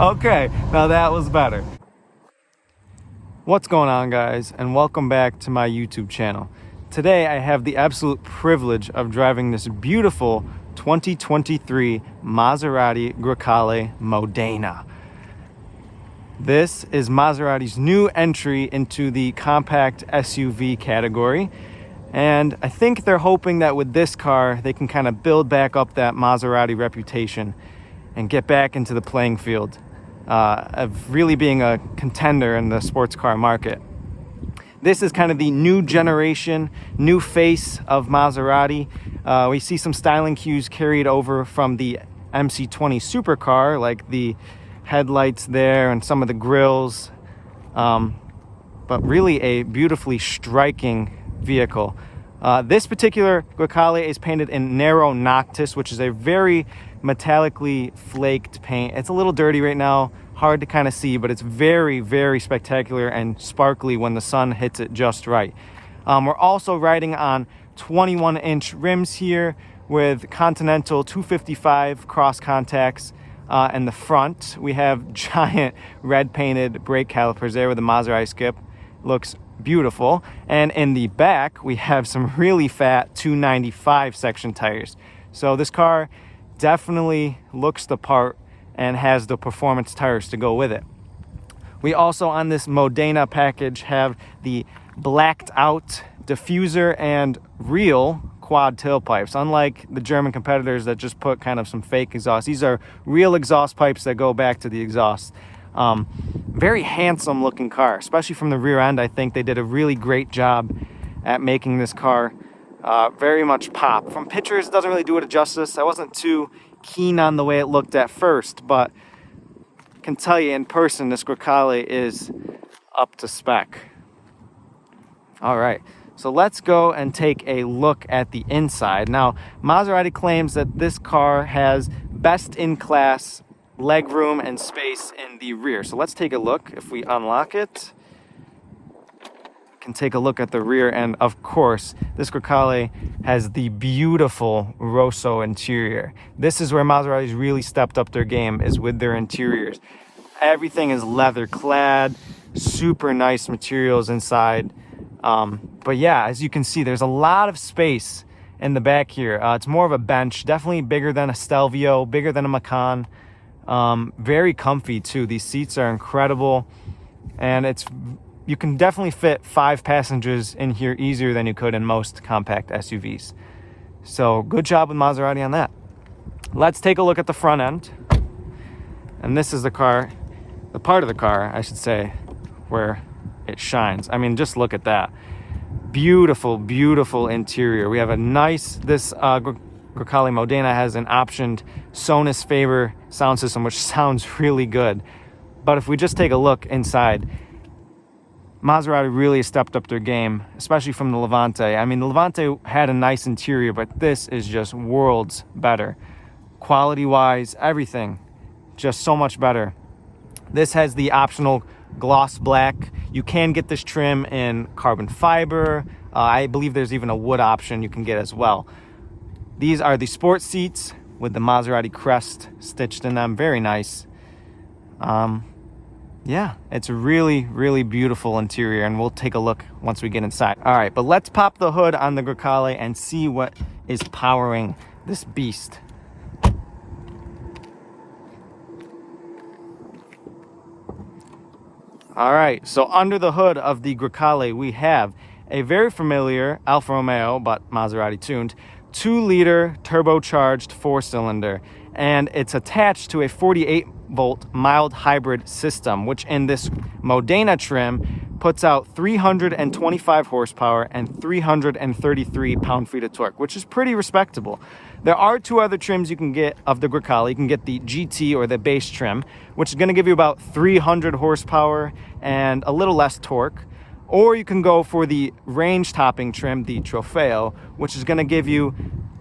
Okay, now that was better. What's going on, guys, and welcome back to my YouTube channel. Today I have the absolute privilege of driving this beautiful 2023 Maserati Grecale Modena. This is Maserati's new entry into the compact SUV category, and I think they're hoping that with this car they can kind of build back up that Maserati reputation and get back into the playing field of really being a contender in the sports car market. This is kind of the new generation, new face of Maserati. We see some styling cues carried over from the MC20 supercar, like the headlights there and some of the grills, but really a beautifully striking vehicle. This particular Grecale is painted in Nero Noctis, which is a very metallically flaked paint. It's a little dirty right now, hard to kind of see, but it's very, very spectacular and sparkly when the sun hits it just right. We're also riding on 21-inch rims here with Continental 255 cross contacts. In the front, we have giant red painted brake calipers there with the Maserati skip. Looks beautiful. And in the back, we have some really fat 295 section tires. So this car definitely looks the part and has the performance tires to go with it. We also, on this Modena package, have the blacked out diffuser and real quad tailpipes. Unlike the German competitors that just put kind of some fake exhaust, these are real exhaust pipes that go back to the exhaust. Very handsome looking car, especially from the rear end. I think they did a really great job at making this car very much pop. From pictures, it doesn't really do it justice. I wasn't too keen on the way it looked at first, but I can tell you in person, this Grecale is up to spec. All right, so let's go and take a look at the inside. Now, Maserati claims that this car has best-in-class legroom and space in the rear. So let's take a look. If we unlock it, can take a look at the rear, and of course this Grecale has the beautiful Rosso interior. This is where Maserati's really stepped up their game, is with their interiors. Everything is leather clad, super nice materials inside. But yeah, as you can see, there's a lot of space in the back here. It's more of a bench, definitely bigger than a Stelvio, bigger than a Macan. Very comfy too. These seats are incredible, and you can definitely fit 5 passengers in here easier than you could in most compact SUVs. So good job with Maserati on that. Let's take a look at the front end. And this is the part of the car, I should say, where it shines. I mean, just look at that. Beautiful, beautiful interior. We have a nice, this Grecale Modena has an optioned Sonus Faber sound system, which sounds really good. But if we just take a look inside, Maserati really stepped up their game, especially from the Levante. I mean, the Levante had a nice interior, but this is just worlds better. Quality-wise, everything, just so much better. This has the optional gloss black. You can get this trim in carbon fiber. I believe there's even a wood option you can get as well. These are the sports seats with the Maserati crest stitched in them. Very nice. Yeah, it's a really, really beautiful interior, and we'll take a look once we get inside. All right, but let's pop the hood on the Grecale and see what is powering this beast. All right, so under the hood of the Grecale, we have a very familiar Alfa Romeo, but Maserati tuned, 2-liter turbocharged 4-cylinder, and it's attached to a 48-volt mild hybrid system, which in this Modena trim puts out 325 horsepower and 333 pound-feet of torque, which is pretty respectable. There are 2 other trims you can get of the Grecale. You can get the GT or the base trim, which is going to give you about 300 horsepower and a little less torque. Or you can go for the range-topping trim, the Trofeo, which is going to give you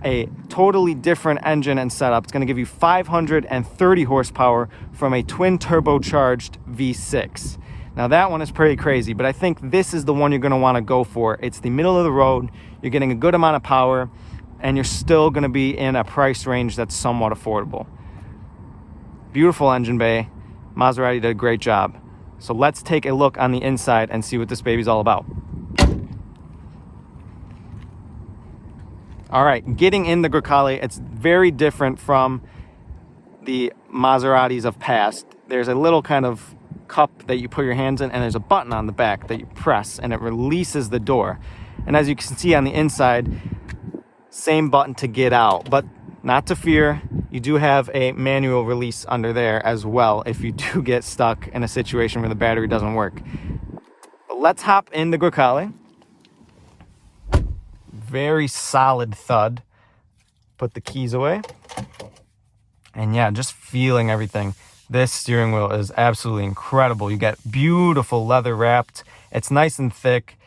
a totally different engine and setup. It's going to give you 530 horsepower from a twin turbocharged V6. Now that one is pretty crazy, but I think this is the one you're going to want to go for. It's the middle of the road. You're getting a good amount of power, and you're still going to be in a price range that's somewhat affordable. Beautiful engine bay. Maserati did a great job. So let's take a look on the inside and see what this baby's all about. All right, getting in the Grecale, it's very different from the Maseratis of past. There's a little kind of cup that you put your hands in, and there's a button on the back that you press, and it releases the door. And as you can see on the inside, same button to get out, but not to fear, you do have a manual release under there as well if you do get stuck in a situation where the battery doesn't work. But let's hop in the Grecale. Very solid thud. Put the keys away. And yeah, just feeling everything. This steering wheel is absolutely incredible. You get beautiful leather wrapped. It's nice and thick.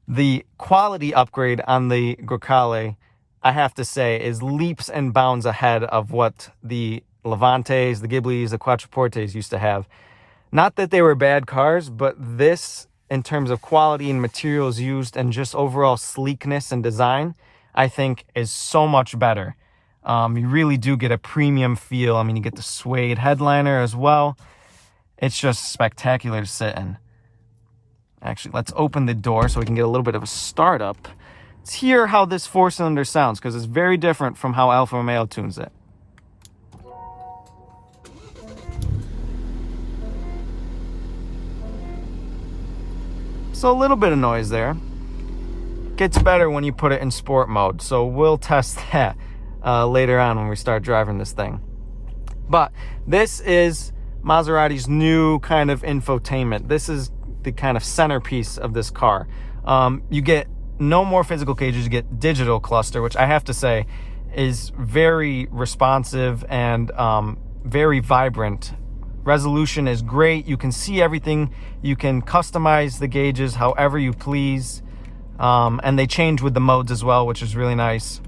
The quality upgrade on the Grecale, I have to say, is leaps and bounds ahead of what the Levantes, the Ghiblis, the Quattroportes used to have. Not that they were bad cars, but this, in terms of quality and materials used and just overall sleekness and design, I think is so much better. You really do get a premium feel. I mean, you get the suede headliner as well. It's just spectacular to sit in. Actually, let's open the door so we can get a little bit of a startup. Let's hear how this four-cylinder sounds, because it's very different from how Alfa Romeo tunes it. So a little bit of noise there. Gets better when you put it in sport mode, so we'll test that later on when we start driving this thing. But this is Maserati's new kind of infotainment. This is the kind of centerpiece of this car. You get no more physical cages, you get digital cluster, which I have to say is very responsive and very vibrant. Resolution is great. You can see everything. You can customize the gauges however you please. And they change with the modes as well, which is really nice.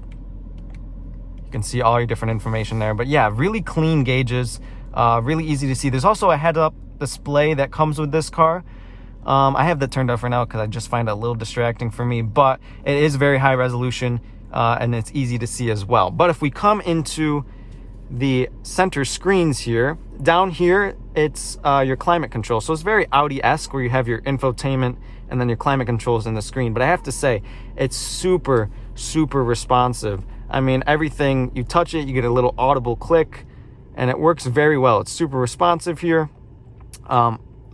You can see all your different information there. But yeah, really clean gauges, really easy to see. There's also a head-up display that comes with this car. I have that turned off for now because I just find it a little distracting for me, but it is very high resolution and it's easy to see as well. But if we come into the center screens here, down here, it's your climate control. So it's very Audi-esque where you have your infotainment and then your climate controls in the screen. But I have to say, it's super, super responsive. I mean, everything, you touch it, you get a little audible click, and it works very well. It's super responsive here.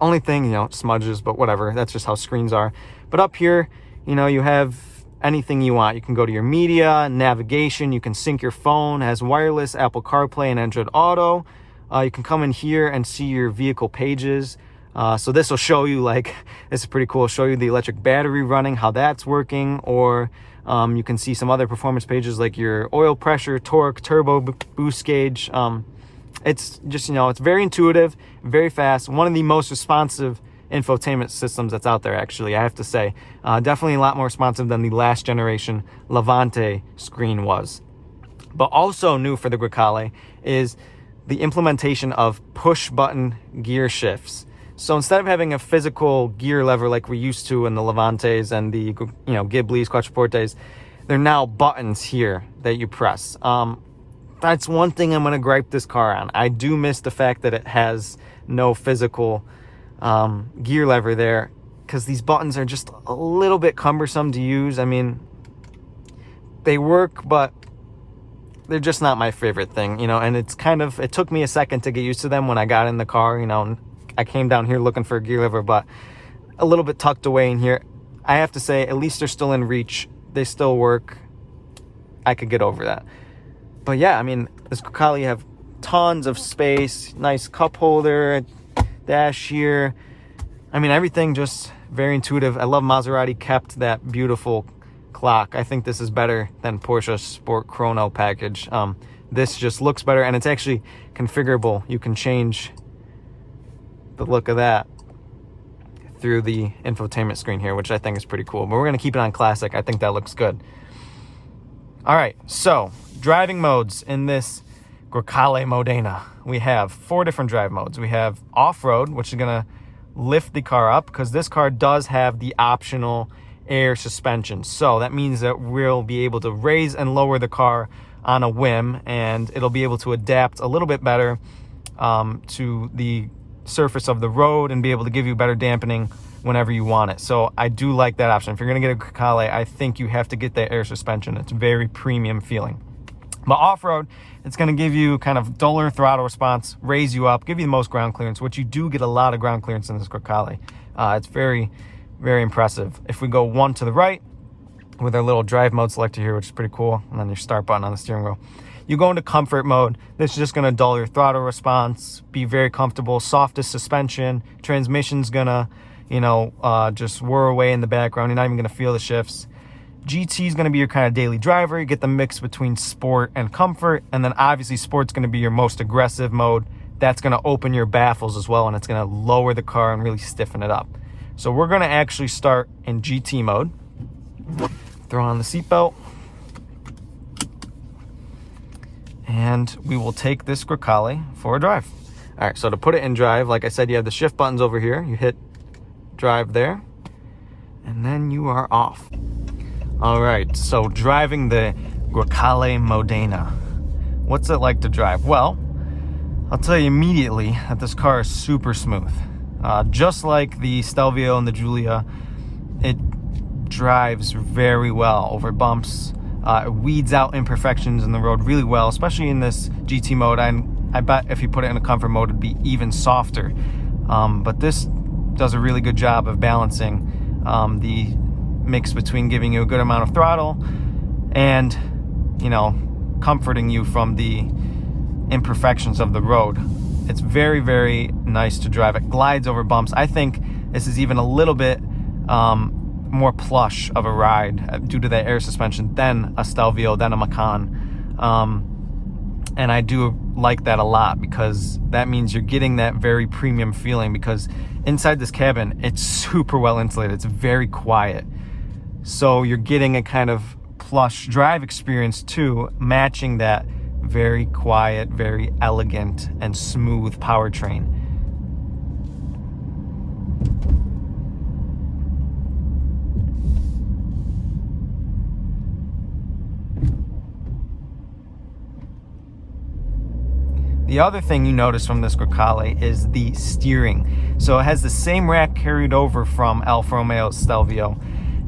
Only thing, smudges, but whatever. That's just how screens are. But up here, you have anything you want. You can go to your media, navigation. You can sync your phone. It has wireless, Apple CarPlay, and Android Auto. You can come in here and see your vehicle pages. So this will show you, this is pretty cool. Show you the electric battery running, how that's working. Or you can see some other performance pages like your oil pressure, torque, turbo boost gauge. It's just, it's very intuitive, very fast. One of the most responsive infotainment systems that's out there, actually, I have to say. Definitely a lot more responsive than the last generation Levante screen was. But also new for the Grecale is the implementation of push-button gear shifts. So instead of having a physical gear lever like we used to in the Levantes and the Ghiblis, Quattroportes, they're now buttons here that you press. That's one thing I'm going to gripe this car on. I do miss the fact that it has no physical gear lever there, because these buttons are just a little bit cumbersome to use. I mean, they work, but they're just not my favorite thing, and it took me a second to get used to them when I got in the car, and I came down here looking for a gear lever, but a little bit tucked away in here. I have to say, at least they're still in reach. They still work. I could get over that. But yeah, I mean, this Grecale, you have tons of space, nice cup holder, dash here. I mean, everything just very intuitive. I love Maserati kept that beautiful clock. I think this is better than Porsche Sport Chrono package. This just looks better, and it's actually configurable. You can change the look of that through the infotainment screen here, which I think is pretty cool. But we're going to keep it on classic. I think that looks good. All right, so driving modes in this Grecale Modena. We have 4 different drive modes. We have off-road, which is going to lift the car up, because this car does have the optional air suspension. So that means that we'll be able to raise and lower the car on a whim, and it'll be able to adapt a little bit better to the surface of the road and be able to give you better dampening whenever you want it. So I do like that option. If you're going to get a Grecale, I think you have to get that air suspension. It's very premium feeling. But off-road, it's going to give you kind of duller throttle response, raise you up, give you the most ground clearance, which you do get a lot of ground clearance in this Grecale. It's very, very impressive. If we go one to the right with our little drive mode selector here, which is pretty cool, and then your start button on the steering wheel, you go into comfort mode. This is just going to dull your throttle response, be very comfortable, softest suspension, transmission's going to, just whir away in the background. You're not even going to feel the shifts. GT is going to be your kind of daily driver. You get the mix between sport and comfort. And then obviously sport's going to be your most aggressive mode. That's going to open your baffles as well, and it's going to lower the car and really stiffen it up. So we're going to actually start in GT mode. Throw on the seatbelt. And we will take this Grecale for a drive. All right, so to put it in drive, like I said, you have the shift buttons over here. You hit drive there, and then you are off. All right, so driving the Grecale Modena. What's it like to drive? Well, I'll tell you immediately that this car is super smooth. Just like the Stelvio and the Giulia, it drives very well over bumps. It weeds out imperfections in the road really well, especially in this GT mode. I bet if you put it in a comfort mode, it'd be even softer. But this does a really good job of balancing the mix between giving you a good amount of throttle and, comforting you from the imperfections of the road. It's very, very nice to drive. It glides over bumps. I think this is even a little bit more plush of a ride due to that air suspension than a Stelvio, than a Macan. And I do like that a lot, because that means you're getting that very premium feeling, because inside this cabin, it's super well insulated. It's very quiet. So you're getting a kind of plush drive experience too, matching that very quiet, very elegant and smooth powertrain. The other thing you notice from this Grecale is the steering. So it has the same rack carried over from Alfa Romeo Stelvio,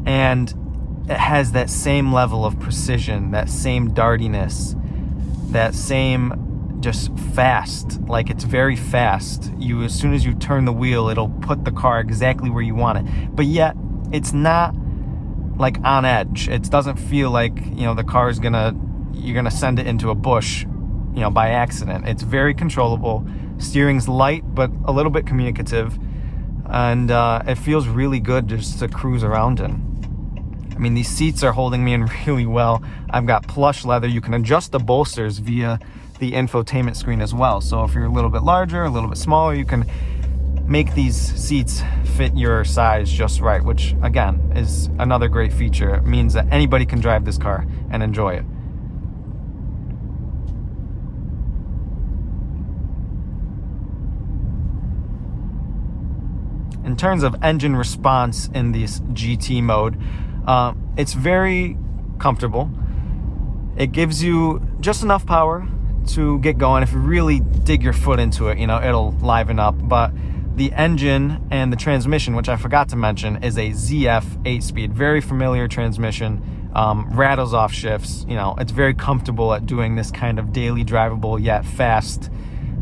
and it has that same level of precision, that same dartiness, that same just fast. Like, it's very fast. As soon as you turn the wheel, it'll put the car exactly where you want it. But yet, it's not like on edge. It doesn't feel like, the car is you're gonna send it into a bush, by accident. It's very controllable. Steering's light, but a little bit communicative. And it feels really good just to cruise around in. I mean, these seats are holding me in really well. I've got plush leather. You can adjust the bolsters via the infotainment screen as well. So if you're a little bit larger, a little bit smaller, you can make these seats fit your size just right, which again is another great feature. It means that anybody can drive this car and enjoy it. In terms of engine response in this GT mode, it's very comfortable. It gives you just enough power to get going. If you really dig your foot into it, it'll liven up. But the engine and the transmission, which I forgot to mention, is a ZF 8-speed, very familiar transmission, rattles off shifts. It's very comfortable at doing this kind of daily drivable yet fast,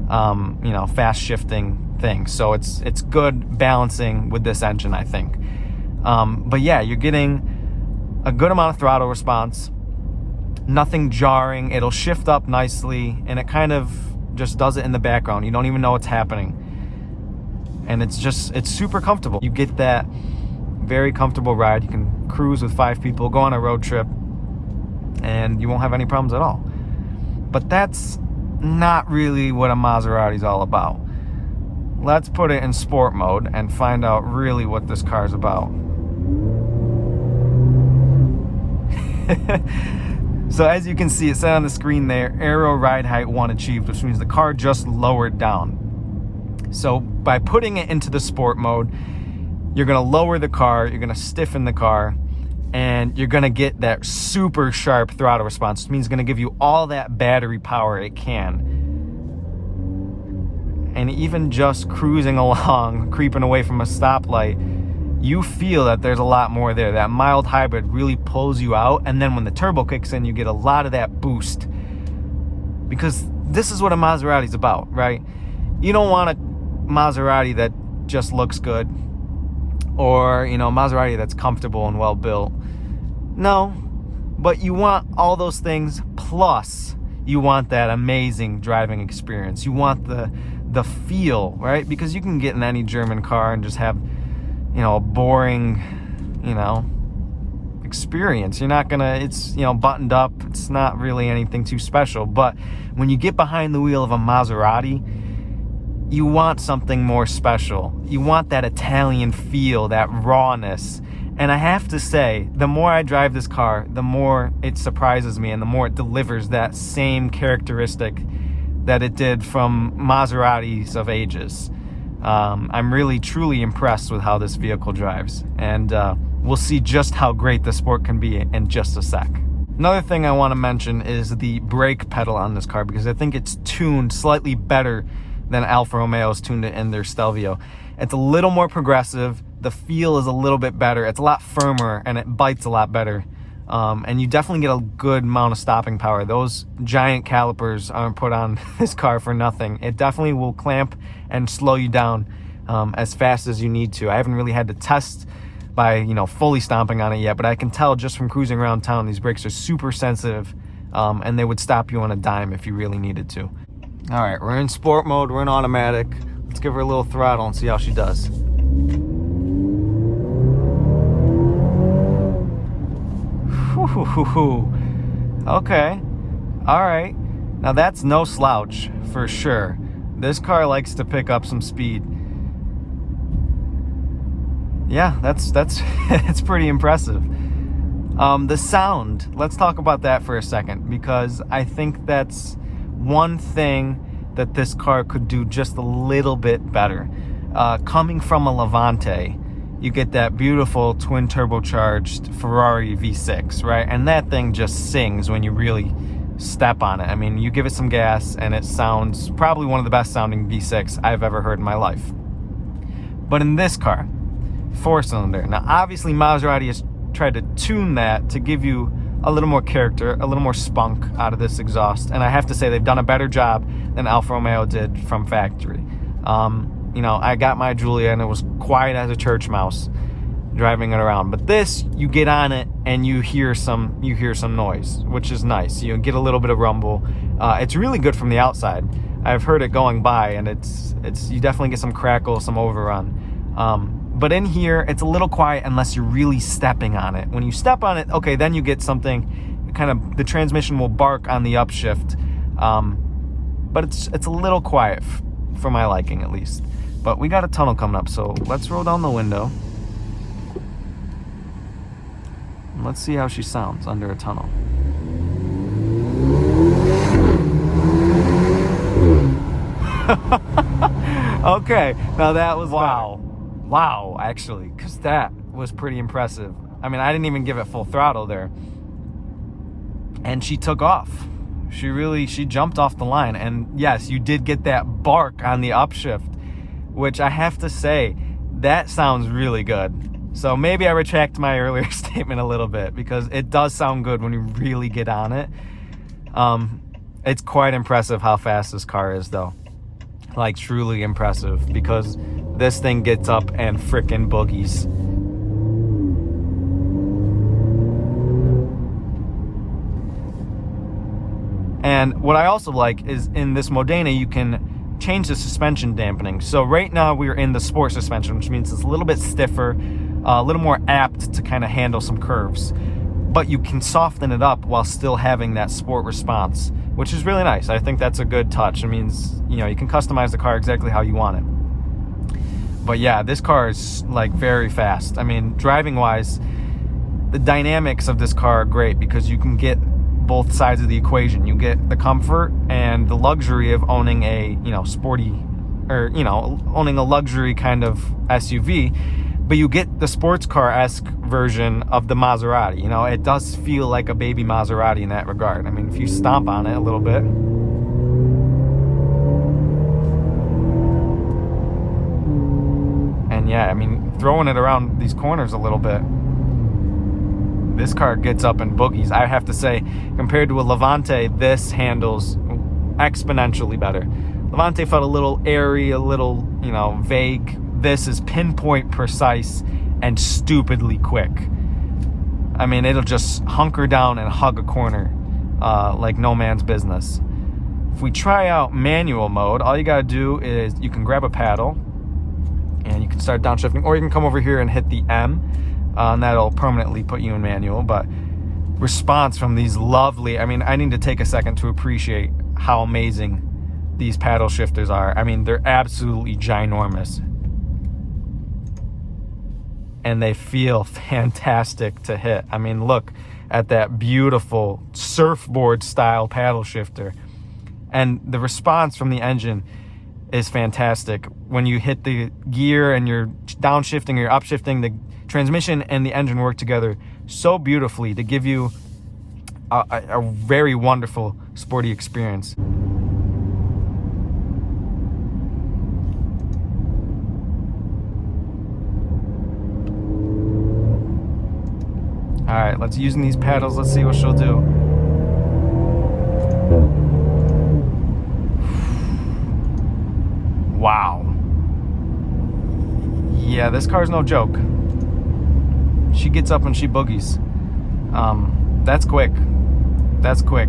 fast shifting thing. So it's good balancing with this engine, I think. But yeah, you're getting a good amount of throttle response, nothing jarring. It'll shift up nicely, and it kind of just does it in the background. You don't even know what's happening. And it's super comfortable. You get that very comfortable ride. You can cruise with 5 people, go on a road trip, and you won't have any problems at all. But that's not really what a Maserati is all about. Let's put it in sport mode and find out really what this car is about. So as you can see, it said on the screen there, aero ride height 1 achieved, which means the car just lowered down. So by putting it into the sport mode, you're going to lower the car, you're going to stiffen the car, and you're going to get that super sharp throttle response, which means it's going to give you all that battery power it can. and even just cruising along, creeping away from a stoplight, you feel that there's a lot more there. That mild hybrid really pulls you out, and then when the turbo kicks in, you get a lot of that boost. Because this is what a Maserati is about, right? You don't want a Maserati that just looks good, or, you know, a Maserati that's comfortable and well built. No, but you want all those things, plus you want that amazing driving experience. You want the feel, right? Because you can get in any German car and just have, you know, a boring, you know, experience. You're not gonna, it's, you know, buttoned up. It's not really anything too special. But when you get behind the wheel of a Maserati, you want something more special. You want that Italian feel, that rawness. And I have to say, the more I drive this car, the more it surprises me and the more it delivers that same characteristic that it did from Maseratis of ages. I'm really, truly impressed with how this vehicle drives. And we'll see just how great the Sport can be in just a sec. Another thing I want to mention is the brake pedal on this car, because I think it's tuned slightly better than Alfa Romeo's tuned it in their Stelvio. It's a little more progressive. The feel is a little bit better. It's a lot firmer and it bites a lot better. And you definitely get a good amount of stopping power. Those giant calipers aren't put on this car for nothing. It definitely will clamp and slow you down as fast as you need to. I haven't really had to test by, you know, fully stomping on it yet, but I can tell just from cruising around town, these brakes are super sensitive, and they would stop you on a dime if you really needed to. All right, we're in sport mode, we're in automatic. Let's give her a little throttle and see how she does. Okay, all right. Now that's no slouch for sure. This car likes to pick up some speed. Yeah, that's it's pretty impressive. The sound, let's talk about that for a second, because I think that's one thing that this car could do just a little bit better. Coming from a Levante, you get that beautiful twin turbocharged Ferrari V6, right? And that thing just sings when you really step on it. I mean, you give it some gas and it sounds probably one of the best sounding V6 I've ever heard in my life. But in this car, 4-cylinder. Now, obviously, Maserati has tried to tune that to give you a little more character, a little more spunk out of this exhaust. And I have to say they've done a better job than Alfa Romeo did from factory. You know, I got my Giulia and it was quiet as a church mouse driving it around. But this, you get on it and you hear some noise, which is nice. You get a little bit of rumble. It's really good from the outside. I've heard it going by, and it's you definitely get some crackle, some overrun. But in here, it's a little quiet unless you're really stepping on it. When you step on it, okay, then you get something, kind of, the transmission will bark on the upshift. But it's a little quiet for my liking, at least. But we got a tunnel coming up, so let's roll down the window. And let's see how she sounds under a tunnel. Okay, now that was wow. Wow, actually, because that was pretty impressive. I mean, I didn't even give it full throttle there. And she took off. She jumped off the line. And yes, you did get that bark on the upshift, which I have to say, that sounds really good. So maybe I retract my earlier statement a little bit, because it does sound good when you really get on it. It's quite impressive how fast this car is, though. Like, truly impressive, because this thing gets up and frickin' boogies. And what I also like is in this Modena, you can change the suspension dampening. So right now we're in the sport suspension, which means it's a little bit stiffer, a little more apt to kind of handle some curves. But you can soften it up while still having that sport response, which is really nice. I think that's a good touch. It means, you know, you can customize the car exactly how you want it. But yeah, this car is like very fast. I mean, driving wise, the dynamics of this car are great because you can get both sides of the equation. You get the comfort and the luxury of owning a, you know, sporty, or, you know, owning a luxury kind of SUV, but you get the sports car-esque version of the Maserati. You know, it does feel like a baby Maserati in that regard. I mean, if you stomp on it a little bit. And yeah, I mean, throwing it around these corners a little bit, this car gets up in boogies. I have to say, compared to a Levante, this handles exponentially better. Levante felt a little airy, a little, you know, vague. This is pinpoint precise and stupidly quick. I mean, it'll just hunker down and hug a corner like no man's business. If we try out manual mode, all you gotta do is you can grab a paddle and you can start downshifting, or you can come over here and hit the M, and that'll permanently put you in manual. But response from these lovely, I mean, I need to take a second to appreciate how amazing these paddle shifters are. I mean, they're absolutely ginormous. And they feel fantastic to hit. I mean, look at that beautiful surfboard style paddle shifter. And the response from the engine is fantastic. When you hit the gear and you're downshifting or you're upshifting, the transmission and the engine work together so beautifully to give you a very wonderful sporty experience. All right, let's using these paddles. Let's see what she'll do. Wow. Yeah, this car's no joke. She gets up and she boogies. That's quick. That's quick.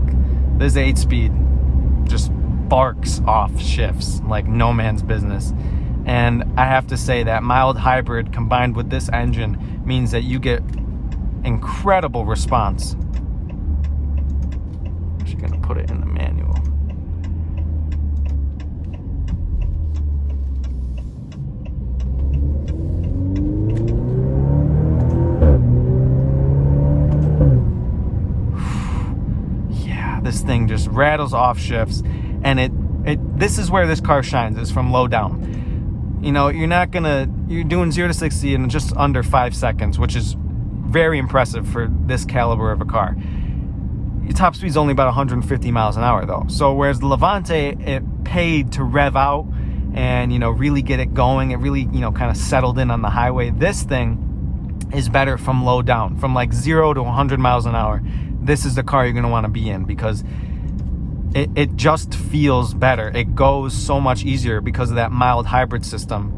This 8-speed just barks off shifts like no man's business. And I have to say that mild hybrid combined with this engine means that you get incredible response. She's gonna put it in the manual. Yeah, this thing just rattles off shifts, and this is where this car shines, is from low down. You know, you're doing 0 to 60 in just under 5 seconds, which is very impressive for this caliber of a car. Your top speed's only about 150 miles an hour though. So whereas the Levante, it paid to rev out and, you know, really get it going. It really, you know, kind of settled in on the highway. This thing is better from low down, from like 0 to 100 miles an hour. This is the car you're going to want to be in because it just feels better. It goes so much easier because of that mild hybrid system.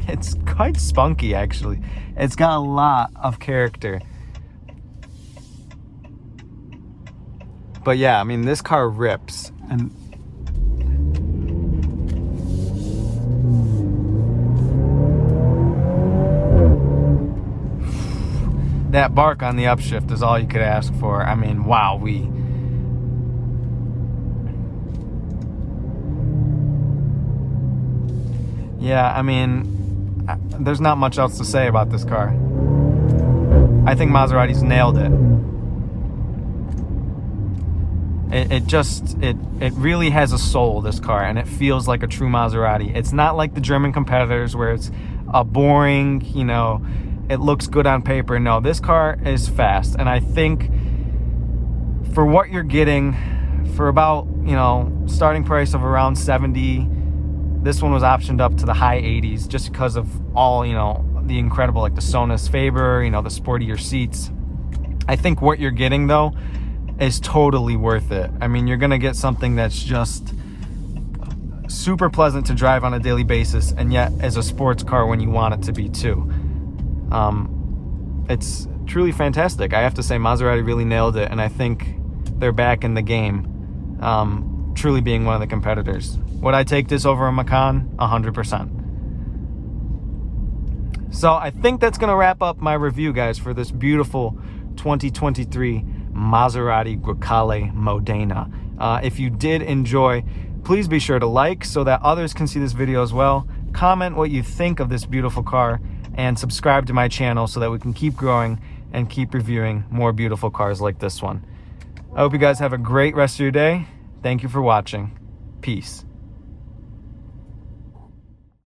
It's quite spunky, actually. It's got a lot of character. But yeah, I mean, this car rips. And that bark on the upshift is all you could ask for. I mean, wowee. Yeah, I mean, there's not much else to say about this car. I think Maserati's nailed it. It really has a soul, this car, and it feels like a true Maserati. It's not like the German competitors where it's a boring, you know, it looks good on paper. No, this car is fast, and I think for what you're getting, for about, you know, starting price of around 70, this one was optioned up to the high 80s just because of all, you know, the incredible, like the Sonus Faber, you know, the sportier seats. I think what you're getting, though, is totally worth it. I mean, you're going to get something that's just super pleasant to drive on a daily basis, and yet as a sports car when you want it to be, too. It's truly fantastic. I have to say, Maserati really nailed it, and I think they're back in the game, truly being one of the competitors. Would I take this over a Macan? 100%. So I think that's going to wrap up my review, guys, for this beautiful 2023 Maserati Grecale Modena. If you did enjoy, please be sure to like so that others can see this video as well. Comment what you think of this beautiful car and subscribe to my channel so that we can keep growing and keep reviewing more beautiful cars like this one. I hope you guys have a great rest of your day. Thank you for watching. Peace.